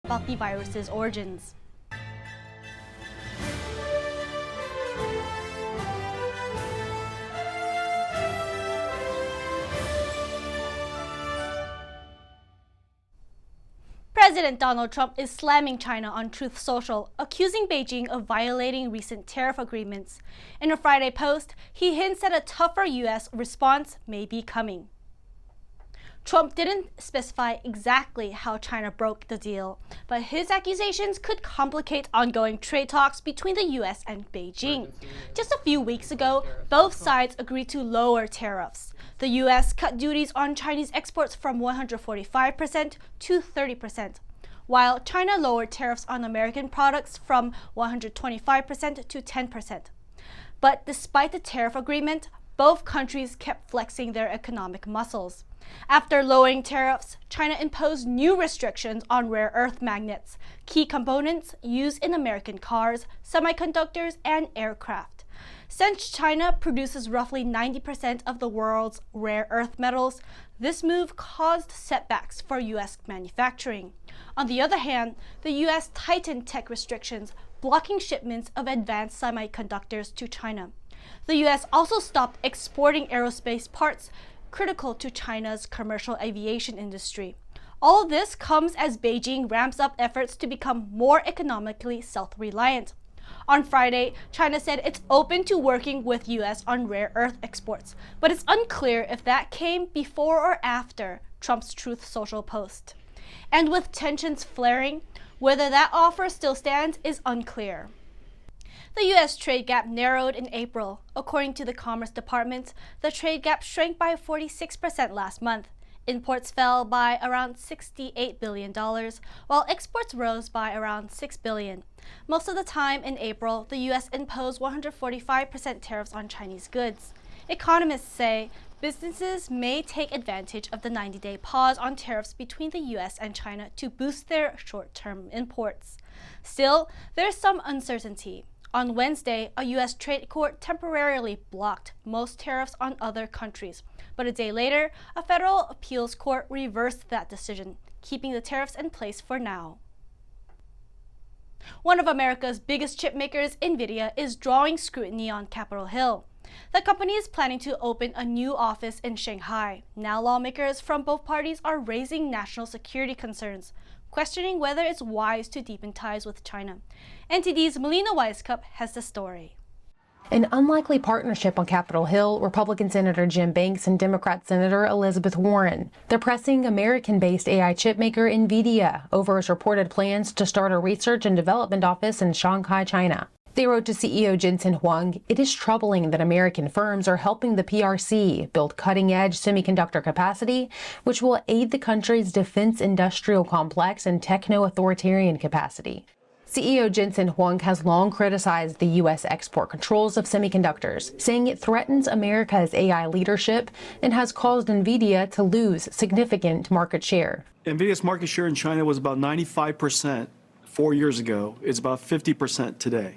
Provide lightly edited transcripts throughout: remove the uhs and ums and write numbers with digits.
about the virus's origins. President Donald Trump is slamming China on Truth Social, accusing Beijing of violating recent tariff agreements. In a Friday post, he hints that a tougher U.S. response may be coming. Trump didn't specify exactly how China broke the deal, but his accusations could complicate ongoing trade talks between the U.S. and Beijing. Just a few weeks ago, both sides agreed to lower tariffs. The U.S. cut duties on Chinese exports from 145% to 30%, while China lowered tariffs on American products from 125% to 10%. But despite the tariff agreement, both countries kept flexing their economic muscles. After lowering tariffs, China imposed new restrictions on rare earth magnets, key components used in American cars, semiconductors, and aircraft. Since China produces roughly 90% of the world's rare earth metals, this move caused setbacks for U.S. manufacturing. On the other hand, the U.S. tightened tech restrictions, blocking shipments of advanced semiconductors to China. The U.S. also stopped exporting aerospace parts critical to China's commercial aviation industry. All of this comes as Beijing ramps up efforts to become more economically self-reliant. On Friday, China said it's open to working with U.S. on rare earth exports, but it's unclear if that came before or after Trump's Truth Social post. And with tensions flaring, whether that offer still stands is unclear. The U.S. trade gap narrowed in April. According to the Commerce Department, the trade gap shrank by 46% last month. Imports fell by around $68 billion, while exports rose by around $6 billion. Most of the time in April, the U.S. imposed 145% tariffs on Chinese goods. Economists say businesses may take advantage of the 90-day pause on tariffs between the U.S. and China to boost their short-term imports. Still, there's some uncertainty. On Wednesday, a U.S. trade court temporarily blocked most tariffs on other countries. But a day later, a federal appeals court reversed that decision, keeping the tariffs in place for now. One of America's biggest chipmakers, Nvidia, is drawing scrutiny on Capitol Hill. The company is planning to open a new office in Shanghai. Now lawmakers from both parties are raising national security concerns, questioning whether it's wise to deepen ties with China. NTD's Melina Weisskopf has the story. An unlikely partnership on Capitol Hill, Republican Senator Jim Banks and Democrat Senator Elizabeth Warren. They're pressing American-based AI chipmaker Nvidia over its reported plans to start a research and development office in Shanghai, China. They wrote to CEO Jensen Huang, "It is troubling that American firms are helping the PRC build cutting-edge semiconductor capacity, which will aid the country's defense industrial complex and techno-authoritarian capacity." CEO Jensen Huang has long criticized the U.S. export controls of semiconductors, saying it threatens America's AI leadership and has caused Nvidia to lose significant market share. Nvidia's market share in China was about 95% 4 years ago. It's about 50% today,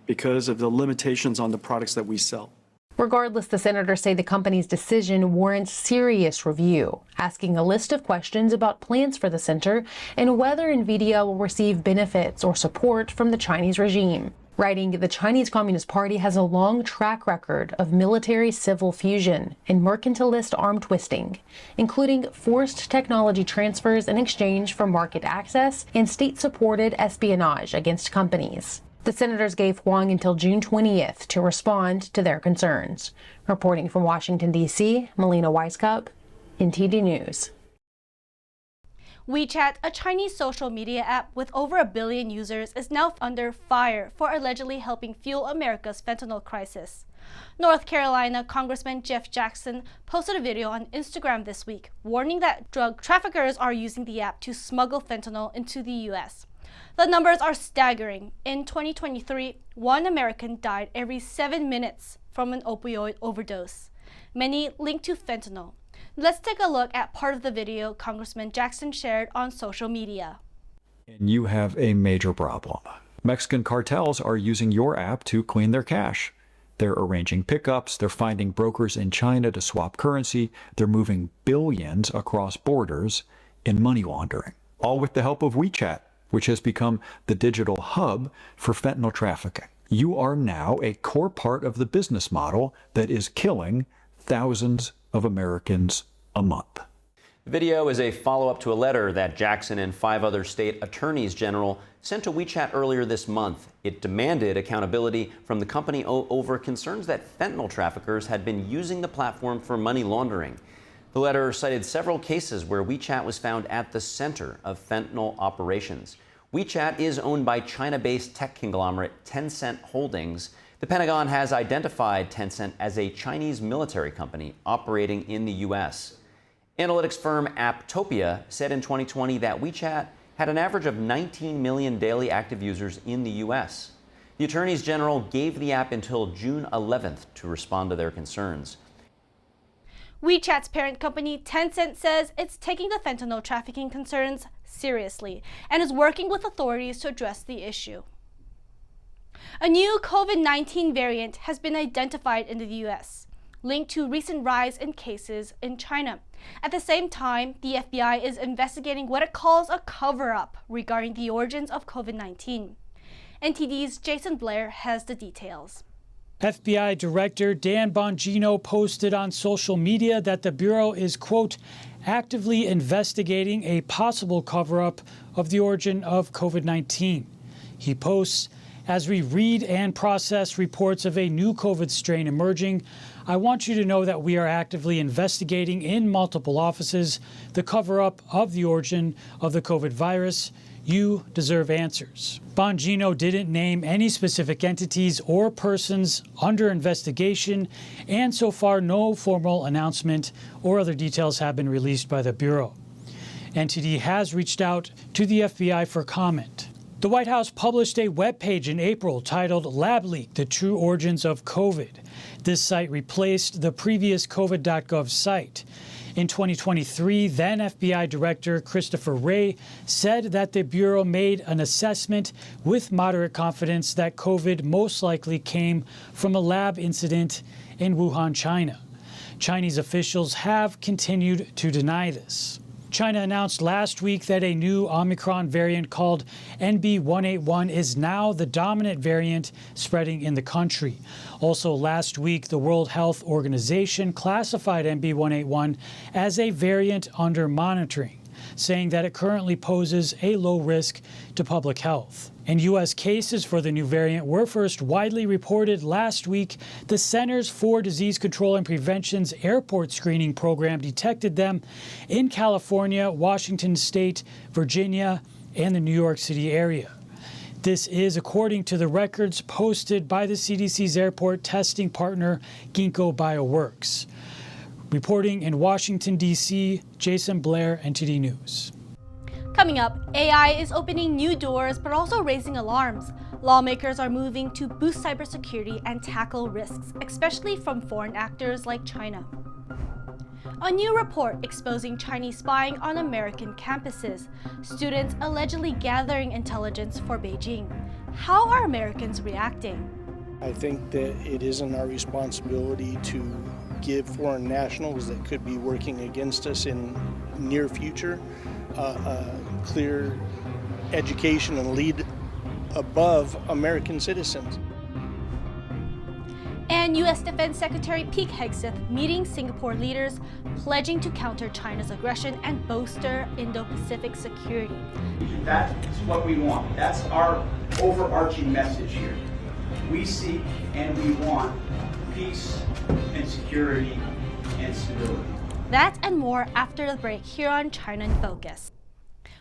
because of the limitations on the products that we sell. Regardless, the senators say the company's decision warrants serious review, asking a list of questions about plans for the center and whether Nvidia will receive benefits or support from the Chinese regime. Writing, the Chinese Communist Party has a long track record of military-civil fusion and mercantilist arm twisting, including forced technology transfers in exchange for market access and state-supported espionage against companies. The senators gave Huang until June 20th to respond to their concerns. Reporting from Washington, D.C., Melina Weisskopf, NTD News. WeChat, a Chinese social media app with over 1 billion users, is now under fire for allegedly helping fuel America's fentanyl crisis. North Carolina Congressman Jeff Jackson posted a video on Instagram this week, warning that drug traffickers are using the app to smuggle fentanyl into the U.S. The numbers are staggering. In 2023, 1 American died every 7 minutes from an opioid overdose, many linked to fentanyl. Let's take a look at part of the video Congressman Jackson shared on social media. And you have a major problem. Mexican cartels are using your app to clean their cash. They're arranging pickups, they're finding brokers in China to swap currency, they're moving billions across borders in money laundering, all with the help of WeChat. which has become the digital hub for fentanyl trafficking. You are now a core part of the business model that is killing thousands of Americans a month. The video is a follow-up to a letter that Jackson and 5 other state attorneys general sent to WeChat earlier this month. It demanded accountability from the company over concerns that fentanyl traffickers had been using the platform for money laundering. The letter cited several cases where WeChat was found at the center of fentanyl operations. WeChat is owned by China-based tech conglomerate Tencent Holdings. The Pentagon has identified Tencent as a Chinese military company operating in the U.S. Analytics firm Apptopia said in 2020 that WeChat had an average of 19 million daily active users in the U.S. The attorneys general gave the app until June 11th to respond to their concerns. WeChat's parent company, Tencent, says it's taking the fentanyl trafficking concerns seriously and is working with authorities to address the issue. A new COVID-19 variant has been identified in the U.S., linked to recent rise in cases in China. At the same time, the FBI is investigating what it calls a cover-up regarding the origins of COVID-19. NTD's Jason Blair has the details. FBI Director Dan Bongino posted on social media that the Bureau is, quote, actively investigating a possible cover-up of the origin of COVID-19. He posts, as we read and process reports of a new COVID strain emerging, I want you to know that we are actively investigating in multiple offices the cover-up of the origin of the COVID virus. You deserve answers. Bongino didn't name any specific entities or persons under investigation, and so far no formal announcement or other details have been released by the Bureau. NTD has reached out to the FBI for comment. The White House published a webpage in April titled Lab Leak: The True Origins of COVID. This site replaced the previous COVID.gov site. In 2023, then FBI Director Christopher Wray said that the Bureau made an assessment with moderate confidence that COVID most likely came from a lab incident in Wuhan, China. Chinese officials have continued to deny this. China announced last week that a new Omicron variant called NB181 is now the dominant variant spreading in the country. Also last week, the World Health Organization classified NB181 as a variant under monitoring, saying that it currently poses a low risk to public health. And U.S. cases for the new variant were first widely reported last week. The Centers for Disease Control and Prevention's airport screening program detected them in California, Washington State, Virginia, and the New York City area. This is according to the records posted by the CDC's airport testing partner, Ginkgo Bioworks. Reporting in Washington, D.C., Jason Blair, NTD News. Coming up, AI is opening new doors but also raising alarms. Lawmakers are moving to boost cybersecurity and tackle risks, especially from foreign actors like China. A new report exposing Chinese spying on American campuses. Students allegedly gathering intelligence for Beijing. How are Americans reacting? I think that it isn't our responsibility to give foreign nationals that could be working against us in near future clear education and lead above American citizens. And U.S. Defense Secretary Hegseth meeting Singapore leaders, pledging to counter China's aggression and bolster Indo-Pacific security. That's what we want. That's our overarching message here. We seek and we want peace and security and stability. That and more after the break here on China in Focus.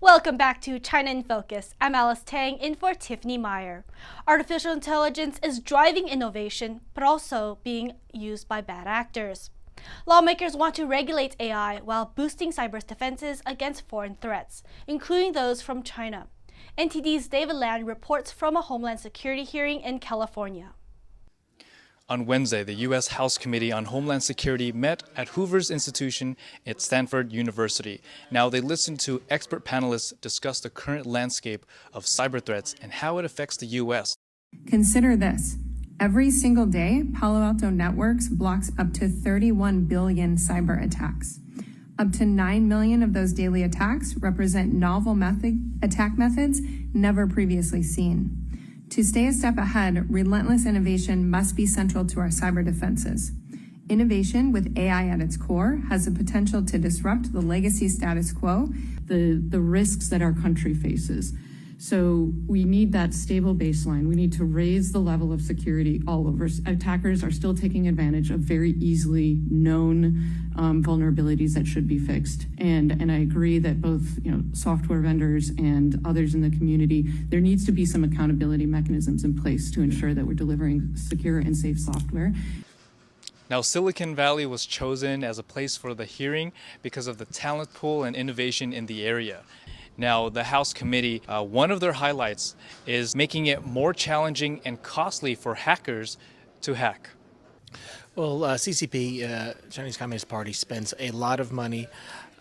Welcome back to China in Focus. I'm Alice Tang in for Tiffany Meyer. Artificial intelligence is driving innovation, but also being used by bad actors. Lawmakers want to regulate AI while boosting cyber defenses against foreign threats, including those from China. NTD's David Land reports from a Homeland Security hearing in California. On Wednesday, the U.S. House Committee on Homeland Security met at Hoover's Institution at Stanford University. Now they listened to expert panelists discuss the current landscape of cyber threats and how it affects the U.S. Consider this. Every single day, Palo Alto Networks blocks up to 31 billion cyber attacks. Up to 9 million of those daily attacks represent novel attack methods never previously seen. To stay a step ahead, relentless innovation must be central to our cyber defenses. Innovation with AI at its core has the potential to disrupt the legacy status quo, the risks that our country faces. So we need that stable baseline. We need to raise the level of security all over. Attackers are still taking advantage of very easily known vulnerabilities that should be fixed. And I agree that both software vendors and others in the community, there needs to be some accountability mechanisms in place to ensure that we're delivering secure and safe software. Now, Silicon Valley was chosen as a place for the hearing because of the talent pool and innovation in the area. Now, the House committee, one of their highlights is making it more challenging and costly for hackers to hack. Well, CCP, Chinese Communist Party, spends a lot of money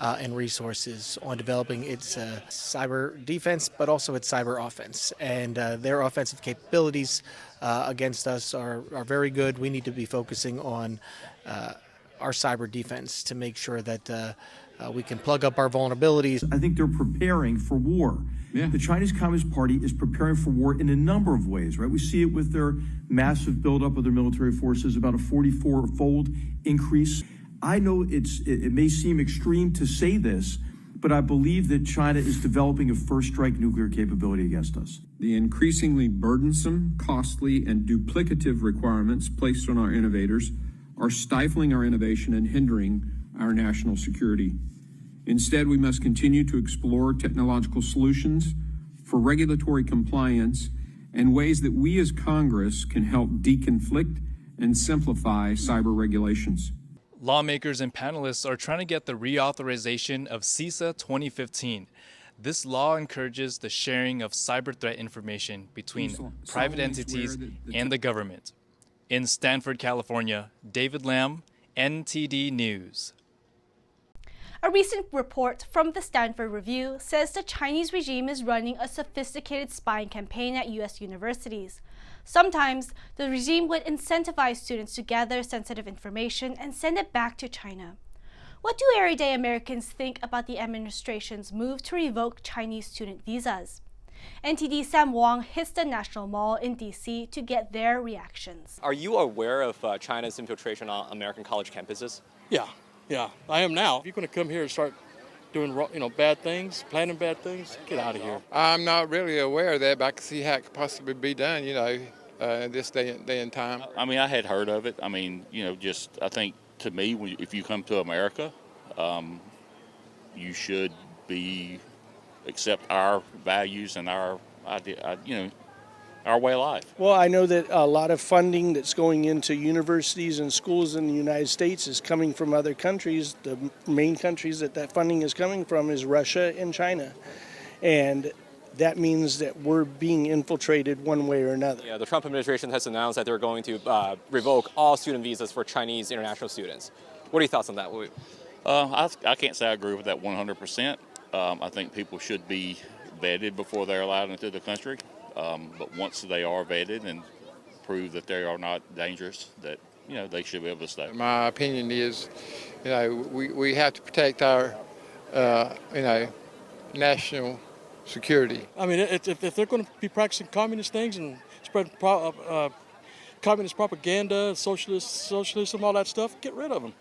and resources on developing its cyber defense, but also its cyber offense. And their offensive capabilities against us are very good. We need to be focusing on our cyber defense to make sure that we can plug up our vulnerabilities. I think they're preparing for war. Yeah. The Chinese Communist Party is preparing for war in a number of ways, right? We see it with their massive buildup of their military forces, about a 44-fold increase. I know it may seem extreme to say this, but I believe that China is developing a first-strike nuclear capability against us. The increasingly burdensome, costly, and duplicative requirements placed on our innovators are stifling our innovation and hindering our national security. Instead, we must continue to explore technological solutions for regulatory compliance and ways that we as Congress can help deconflict and simplify cyber regulations. Lawmakers and panelists are trying to get the reauthorization of CISA 2015. This law encourages the sharing of cyber threat information between private entities and the government. In Stanford, California, David Lamb, NTD News. A recent report from the Stanford Review says the Chinese regime is running a sophisticated spying campaign at U.S. universities. Sometimes, the regime would incentivize students to gather sensitive information and send it back to China. What do everyday Americans think about the administration's move to revoke Chinese student visas? NTD Sam Wong hits the National Mall in D.C. to get their reactions. Are you aware of China's infiltration on American college campuses? Yeah, I am now. If you're going to come here and start doing bad things, planning bad things, get out of here. I'm not really aware of that, but I can see how it could possibly be done, in this day and time. I mean, I had heard of it. I mean, I think to me, if you come to America, you should accept our values and our idea, our way of life. Well, I know that a lot of funding that's going into universities and schools in the United States is coming from other countries. The main countries that funding is coming from is Russia and China. And that means that we're being infiltrated one way or another. Yeah, the Trump administration has announced that they're going to revoke all student visas for Chinese international students. What are your thoughts on that? I can't say I agree with that 100%. I think people should be vetted before they're allowed into the country. But once they are vetted and prove that they are not dangerous, that they should be able to stay. My opinion is, we have to protect our, national security. I mean, if they're going to be practicing communist things and spread communist propaganda, socialism, all that stuff, get rid of them.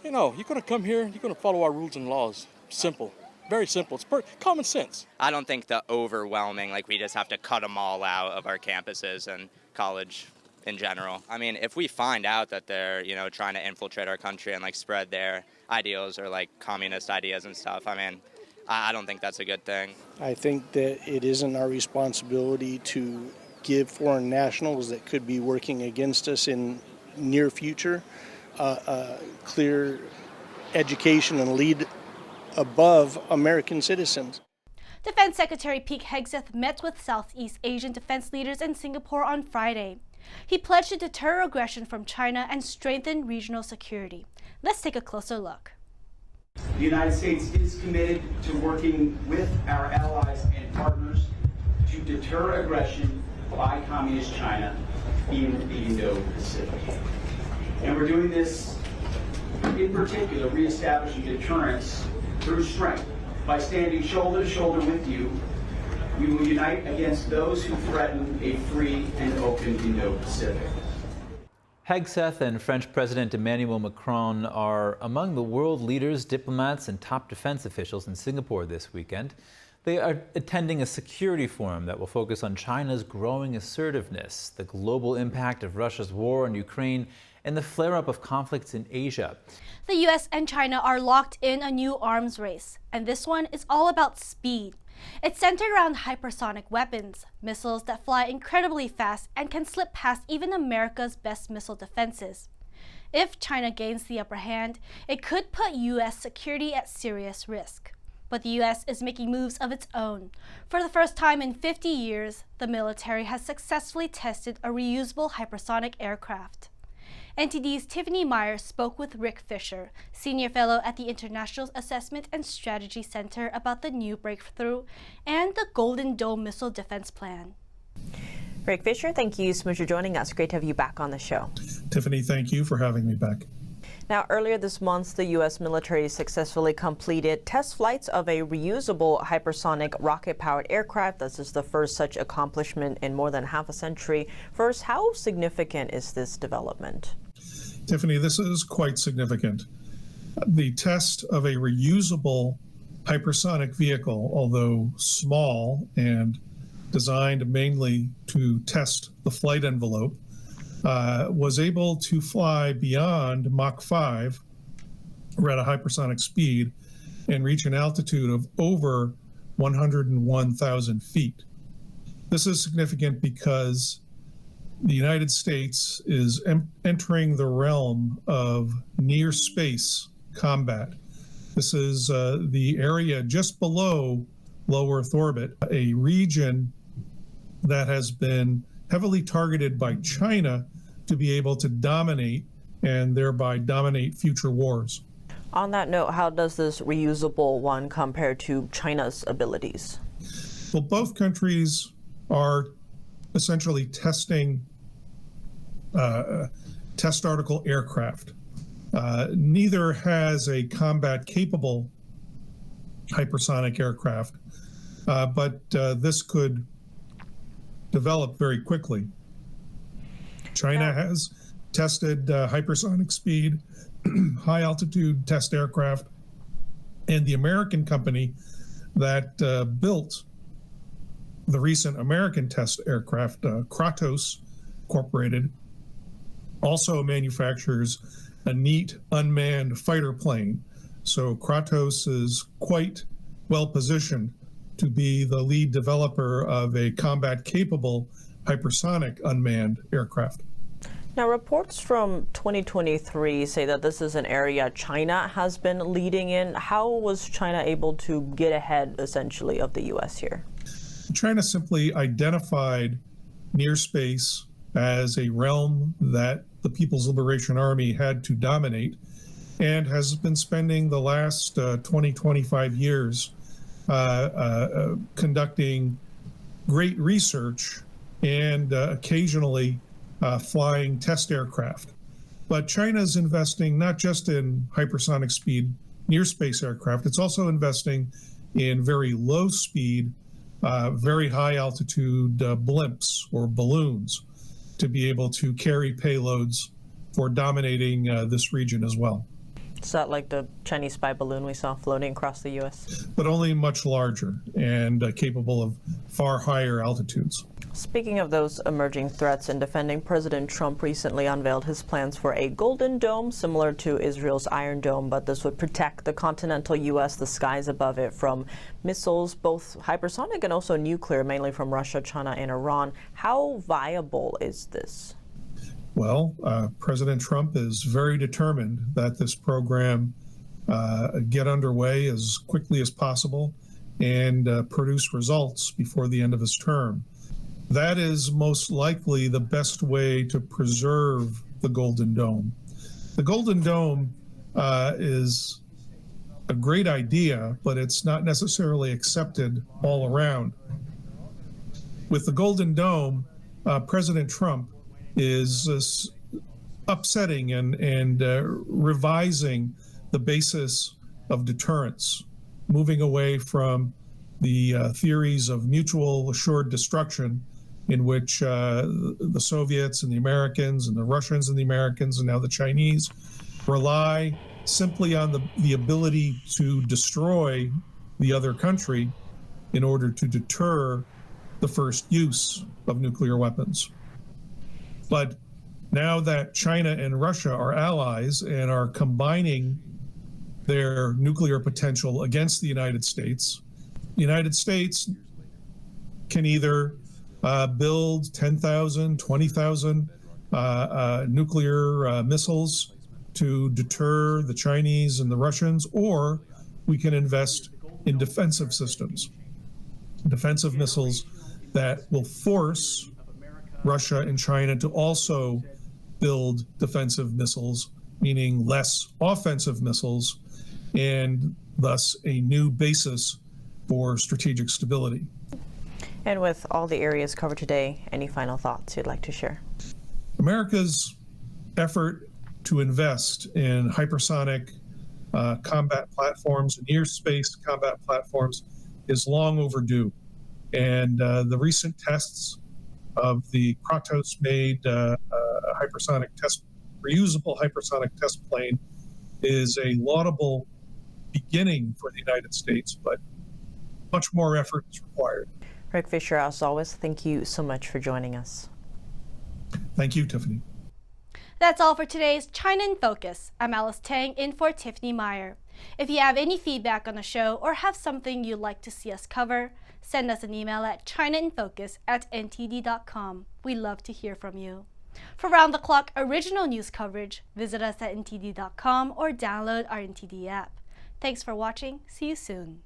You're going to come here, you're going to follow our rules and laws. Simple. Very simple. It's common sense. I don't think the overwhelming, we just have to cut them all out of our campuses and college in general. I mean, if we find out that they're, trying to infiltrate our country and, spread their ideals or, communist ideas and stuff, I mean, I don't think that's a good thing. I think that it isn't our responsibility to give foreign nationals that could be working against us in near future clear education and lead above American citizens. Defense Secretary Pete Hegseth met with Southeast Asian defense leaders in Singapore on Friday. He pledged to deter aggression from China and strengthen regional security. Let's take a closer look. The United States is committed to working with our allies and partners to deter aggression by Communist China in the Indo-Pacific. And we're doing this In particular, reestablishing deterrence through strength. By standing shoulder to shoulder with you, we will unite against those who threaten a free and open Indo-Pacific. Hegseth and French President Emmanuel Macron are among the world leaders, diplomats, and top defense officials in Singapore this weekend. They are attending a security forum that will focus on China's growing assertiveness, the global impact of Russia's war on Ukraine, and the flare-up of conflicts in Asia. The US and China are locked in a new arms race, and this one is all about speed. It's centered around hypersonic weapons, missiles that fly incredibly fast and can slip past even America's best missile defenses. If China gains the upper hand, it could put US security at serious risk. But the US is making moves of its own. For the first time in 50 years, the military has successfully tested a reusable hypersonic aircraft. NTD's Tiffany Meyer spoke with Rick Fisher, senior fellow at the International Assessment and Strategy Center, about the new breakthrough and the Golden Dome missile defense plan. Rick Fisher, thank you so much for joining us. Great to have you back on the show. Tiffany, thank you for having me back. Now, earlier this month, the U.S. military successfully completed test flights of a reusable hypersonic rocket-powered aircraft. This is the first such accomplishment in more than half a century. First, how significant is this development? Tiffany, this is quite significant. The test of a reusable hypersonic vehicle, although small and designed mainly to test the flight envelope, was able to fly beyond Mach 5, or at a hypersonic speed, and reach an altitude of over 101,000 feet. This is significant because the United States is entering the realm of near space combat. This is the area just below low Earth orbit, a region that has been heavily targeted by China to be able to dominate and thereby dominate future wars. On that note, how does this reusable one compare to China's abilities? Well, both countries are essentially testing test article aircraft. Neither has a combat-capable hypersonic aircraft, but this could develop very quickly. China has tested hypersonic speed, high-altitude test aircraft, and the American company that built the recent American test aircraft, Kratos Incorporated, also manufactures a neat unmanned fighter plane. So Kratos is quite well positioned to be the lead developer of a combat-capable hypersonic unmanned aircraft. Now, reports from 2023 say that this is an area China has been leading in. How was China able to get ahead, essentially, of the U.S. here? China simply identified near space as a realm that the People's Liberation Army had to dominate, and has been spending the last 25 years conducting great research and occasionally flying test aircraft. But China's investing not just in hypersonic speed near space aircraft, it's also investing in very low speed, very high altitude blimps or balloons to be able to carry payloads for dominating this region as well. Is that like the Chinese spy balloon we saw floating across the U.S.? But only much larger and capable of far higher altitudes. Speaking of those emerging threats and defending, President Trump recently unveiled his plans for a Golden Dome similar to Israel's Iron Dome, but this would protect the continental U.S., the skies above it, from missiles, both hypersonic and also nuclear, mainly from Russia, China, and Iran. How viable is this? Well, President Trump is very determined that this program get underway as quickly as possible and produce results before the end of his term. That is most likely the best way to preserve the Golden Dome. The Golden Dome is a great idea, but it's not necessarily accepted all around. With the Golden Dome, President Trump is upsetting and revising the basis of deterrence, moving away from the theories of mutual assured destruction in which the Soviets and the Americans and the Russians and the Americans and now the Chinese rely simply on the ability to destroy the other country in order to deter the first use of nuclear weapons. But now that China and Russia are allies and are combining their nuclear potential against the United States can either build 10,000, 20,000 nuclear missiles to deter the Chinese and the Russians, or we can invest in defensive systems, defensive missiles that will force Russia and China to also build defensive missiles, meaning less offensive missiles, and thus a new basis for strategic stability. And with all the areas covered today, any final thoughts you'd like to share? America's effort to invest in hypersonic combat platforms, near space combat platforms, is long overdue. And the recent tests of the Kratos-made hypersonic test, reusable hypersonic test plane is a laudable beginning for the United States, but much more effort is required. Rick Fisher, as always, thank you so much for joining us. Thank you, Tiffany. That's all for today's China in Focus. I'm Alice Tang in for Tiffany Meyer. If you have any feedback on the show or have something you'd like to see us cover, send us an email at chinainfocus@ntd.com. We love to hear from you. For round-the-clock original news coverage, visit us at ntd.com or download our NTD app. Thanks for watching. See you soon.